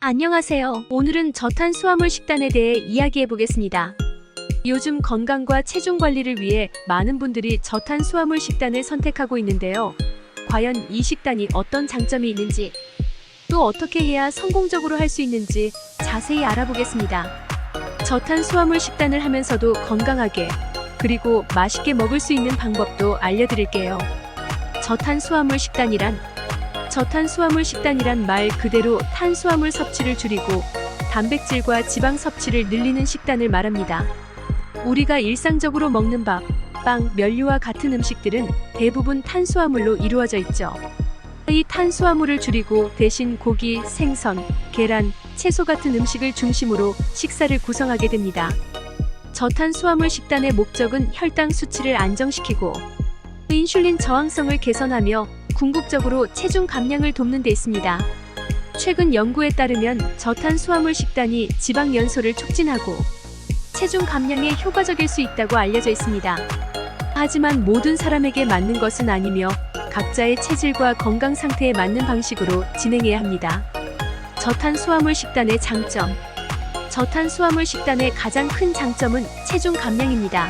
안녕하세요. 오늘은 저탄수화물 식단에 대해 이야기해 보겠습니다. 요즘 건강과 체중 관리를 위해 많은 분들이 저탄수화물 식단을 선택하고 있는데요. 과연 이 식단이 어떤 장점이 있는지, 또 어떻게 해야 성공적으로 할 수 있는지 자세히 알아보겠습니다. 저탄수화물 식단을 하면서도 건강하게, 그리고 맛있게 먹을 수 있는 방법도 알려드릴게요. 저탄수화물 식단이란 말 그대로 탄수화물 섭취를 줄이고 단백질과 지방 섭취를 늘리는 식단을 말합니다. 우리가 일상적으로 먹는 밥, 빵, 면류와 같은 음식들은 대부분 탄수화물로 이루어져 있죠. 이 탄수화물을 줄이고 대신 고기, 생선, 계란, 채소 같은 음식을 중심으로 식사를 구성하게 됩니다. 저탄수화물 식단의 목적은 혈당 수치를 안정시키고 인슐린 저항성을 개선하며 궁극적으로 체중 감량을 돕는 데 있습니다. 최근 연구에 따르면 저탄수화물 식단이 지방 연소를 촉진하고 체중 감량에 효과적일 수 있다고 알려져 있습니다. 하지만 모든 사람에게 맞는 것은 아니며 각자의 체질과 건강 상태에 맞는 방식으로 진행해야 합니다. 저탄수화물 식단의 장점. 저탄수화물 식단의 가장 큰 장점은 체중 감량입니다.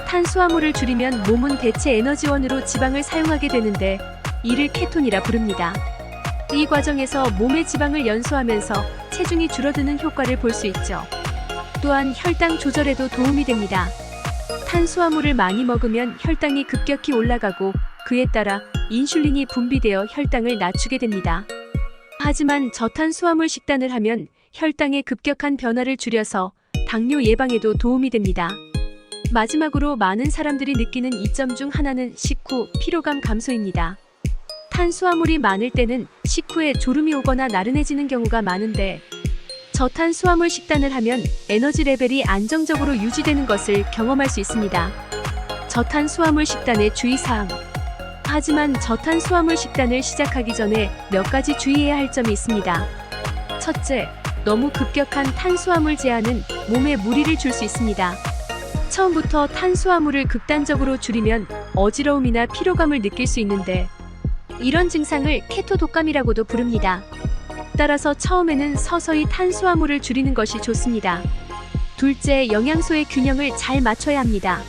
탄수화물을 줄이면 몸은 대체 에너지원으로 지방을 사용하게 되는데 이를 케톤이라 부릅니다. 이 과정에서 몸의 지방을 연소하면서 체중이 줄어드는 효과를 볼 수 있죠. 또한 혈당 조절에도 도움이 됩니다. 탄수화물을 많이 먹으면 혈당이 급격히 올라가고 그에 따라 인슐린이 분비되어 혈당을 낮추게 됩니다. 하지만 저탄수화물 식단을 하면 혈당의 급격한 변화를 줄여서 당뇨 예방에도 도움이 됩니다. 마지막으로 많은 사람들이 느끼는 이점 중 하나는 식후 피로감 감소입니다. 탄수화물이 많을 때는 식후에 졸음이 오거나 나른해지는 경우가 많은데 저탄수화물 식단을 하면 에너지 레벨이 안정적으로 유지되는 것을 경험할 수 있습니다. 저탄수화물 식단의 주의사항. 하지만 저탄수화물 식단을 시작하기 전에 몇 가지 주의해야 할 점이 있습니다. 첫째, 너무 급격한 탄수화물 제한은 몸에 무리를 줄 수 있습니다. 처음부터 탄수화물을 극단적으로 줄이면 어지러움이나 피로감을 느낄 수 있는데 이런 증상을 케토 독감이라고도 부릅니다. 따라서 처음에는 서서히 탄수화물을 줄이는 것이 좋습니다. 둘째, 영양소의 균형을 잘 맞춰야 합니다.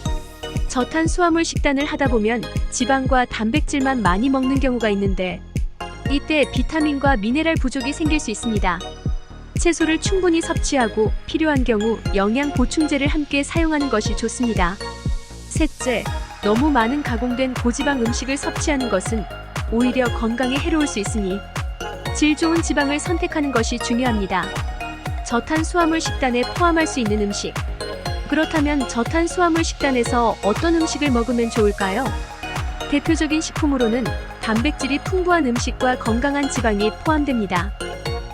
저탄수화물 식단을 하다 보면 지방과 단백질만 많이 먹는 경우가 있는데 이때 비타민과 미네랄 부족이 생길 수 있습니다. 채소를 충분히 섭취하고 필요한 경우 영양 보충제를 함께 사용하는 것이 좋습니다. 셋째, 너무 많은 가공된 고지방 음식을 섭취하는 것은 오히려 건강에 해로울 수 있으니 질 좋은 지방을 선택하는 것이 중요합니다. 저탄수화물 식단에 포함할 수 있는 음식. 그렇다면 저탄수화물 식단에서 어떤 음식을 먹으면 좋을까요? 대표적인 식품으로는 단백질이 풍부한 음식과 건강한 지방이 포함됩니다.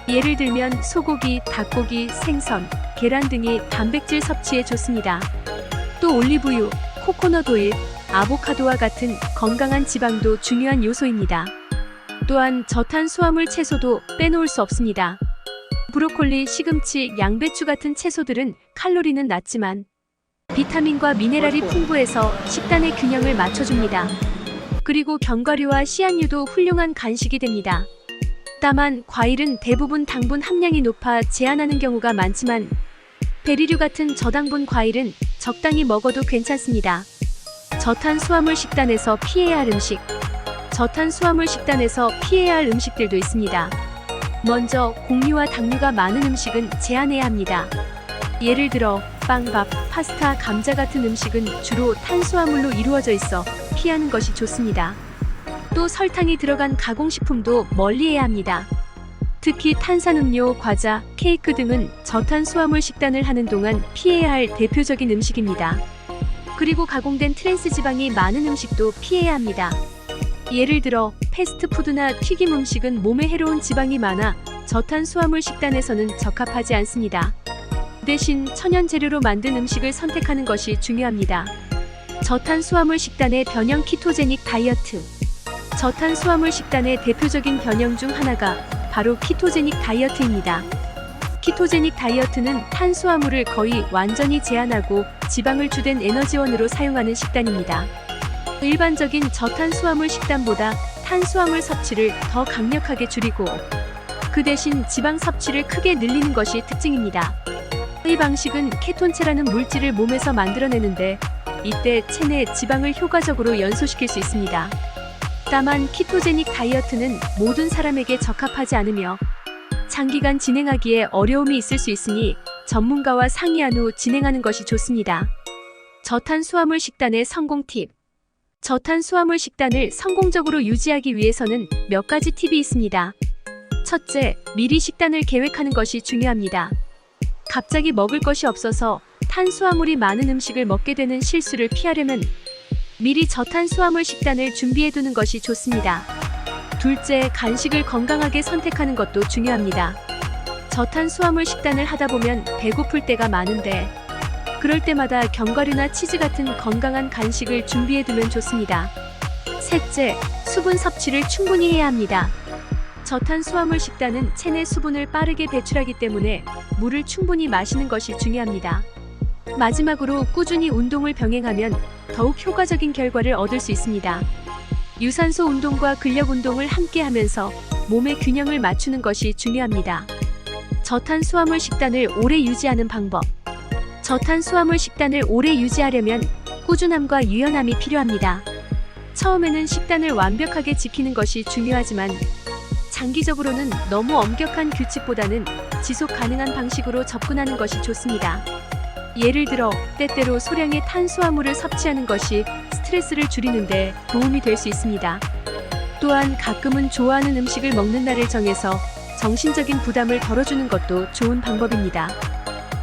예를 들면 소고기, 닭고기, 생선, 계란 등이 단백질 섭취에 좋습니다. 또 올리브유, 코코넛 오일, 아보카도와 같은 건강한 지방도 중요한 요소입니다. 또한 저탄수화물 채소도 빼놓을 수 없습니다. 브로콜리, 시금치, 양배추 같은 채소들은 칼로리는 낮지만 비타민과 미네랄이 풍부해서 식단의 균형을 맞춰줍니다. 그리고 견과류와 씨앗류도 훌륭한 간식이 됩니다. 다만 과일은 대부분 당분 함량이 높아 제한하는 경우가 많지만 베리류 같은 저당분 과일은 적당히 먹어도 괜찮습니다. 저탄수화물 식단에서 피해야 할 음식. 저탄수화물 식단에서 피해야 할 음식들도 있습니다. 먼저 곡류와 당류가 많은 음식은 제한해야 합니다. 예를 들어 빵, 밥, 파스타, 감자 같은 음식은 주로 탄수화물로 이루어져 있어 피하는 것이 좋습니다. 또 설탕이 들어간 가공식품도 멀리해야 합니다. 특히 탄산음료, 과자, 케이크 등은 저탄수화물 식단을 하는 동안 피해야 할 대표적인 음식입니다. 그리고 가공된 트랜스 지방이 많은 음식도 피해야 합니다. 예를 들어 패스트푸드나 튀김 음식은 몸에 해로운 지방이 많아 저탄수화물 식단에서는 적합하지 않습니다. 대신 천연 재료로 만든 음식을 선택하는 것이 중요합니다. 저탄수화물 식단의 변형 키토제닉 다이어트. 저탄수화물 식단의 대표적인 변형 중 하나가 바로 키토제닉 다이어트입니다. 키토제닉 다이어트는 탄수화물을 거의 완전히 제한하고 지방을 주된 에너지원으로 사용하는 식단입니다. 일반적인 저탄수화물 식단보다 탄수화물 섭취를 더 강력하게 줄이고 그 대신 지방 섭취를 크게 늘리는 것이 특징입니다. 이 방식은 케톤체라는 물질을 몸에서 만들어내는데 이때 체내 지방을 효과적으로 연소시킬 수 있습니다. 다만 키토제닉 다이어트는 모든 사람에게 적합하지 않으며 장기간 진행하기에 어려움이 있을 수 있으니 전문가와 상의한 후 진행하는 것이 좋습니다. 저탄수화물 식단의 성공 팁. 저탄수화물 식단을 성공적으로 유지하기 위해서는 몇 가지 팁이 있습니다. 첫째, 미리 식단을 계획하는 것이 중요합니다. 갑자기 먹을 것이 없어서 탄수화물이 많은 음식을 먹게 되는 실수를 피하려면 미리 저탄수화물 식단을 준비해두는 것이 좋습니다. 둘째, 간식을 건강하게 선택하는 것도 중요합니다. 저탄수화물 식단을 하다 보면 배고플 때가 많은데 그럴 때마다 견과류나 치즈 같은 건강한 간식을 준비해두면 좋습니다. 셋째, 수분 섭취를 충분히 해야 합니다. 저탄수화물 식단은 체내 수분을 빠르게 배출하기 때문에 물을 충분히 마시는 것이 중요합니다. 마지막으로 꾸준히 운동을 병행하면 더욱 효과적인 결과를 얻을 수 있습니다. 유산소 운동과 근력 운동을 함께 하면서 몸의 균형을 맞추는 것이 중요합니다. 저탄수화물 식단을 오래 유지하는 방법. 저탄수화물 식단을 오래 유지하려면 꾸준함과 유연함이 필요합니다. 처음에는 식단을 완벽하게 지키는 것이 중요하지만 장기적으로는 너무 엄격한 규칙보다는 지속 가능한 방식으로 접근하는 것이 좋습니다. 예를 들어 때때로 소량의 탄수화물을 섭취하는 것이 스트레스를 줄이는 데 도움이 될 수 있습니다. 또한 가끔은 좋아하는 음식을 먹는 날을 정해서 정신적인 부담을 덜어주는 것도 좋은 방법입니다.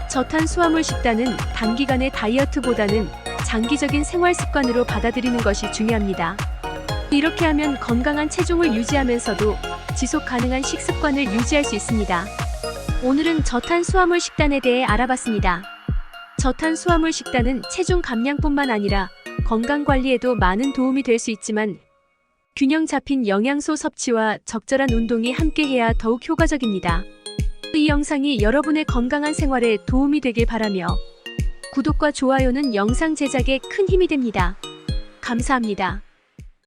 저탄수화물 식단은 단기간의 다이어트보다는 장기적인 생활 습관으로 받아들이는 것이 중요합니다. 이렇게 하면 건강한 체중을 유지하면서도 지속 가능한 식습관을 유지할 수 있습니다. 오늘은 저탄수화물 식단에 대해 알아봤습니다. 저탄수화물 식단은 체중 감량뿐만 아니라 건강 관리에도 많은 도움이 될 수 있지만 균형 잡힌 영양소 섭취와 적절한 운동이 함께해야 더욱 효과적입니다. 이 영상이 여러분의 건강한 생활에 도움이 되길 바라며 구독과 좋아요는 영상 제작에 큰 힘이 됩니다. 감사합니다.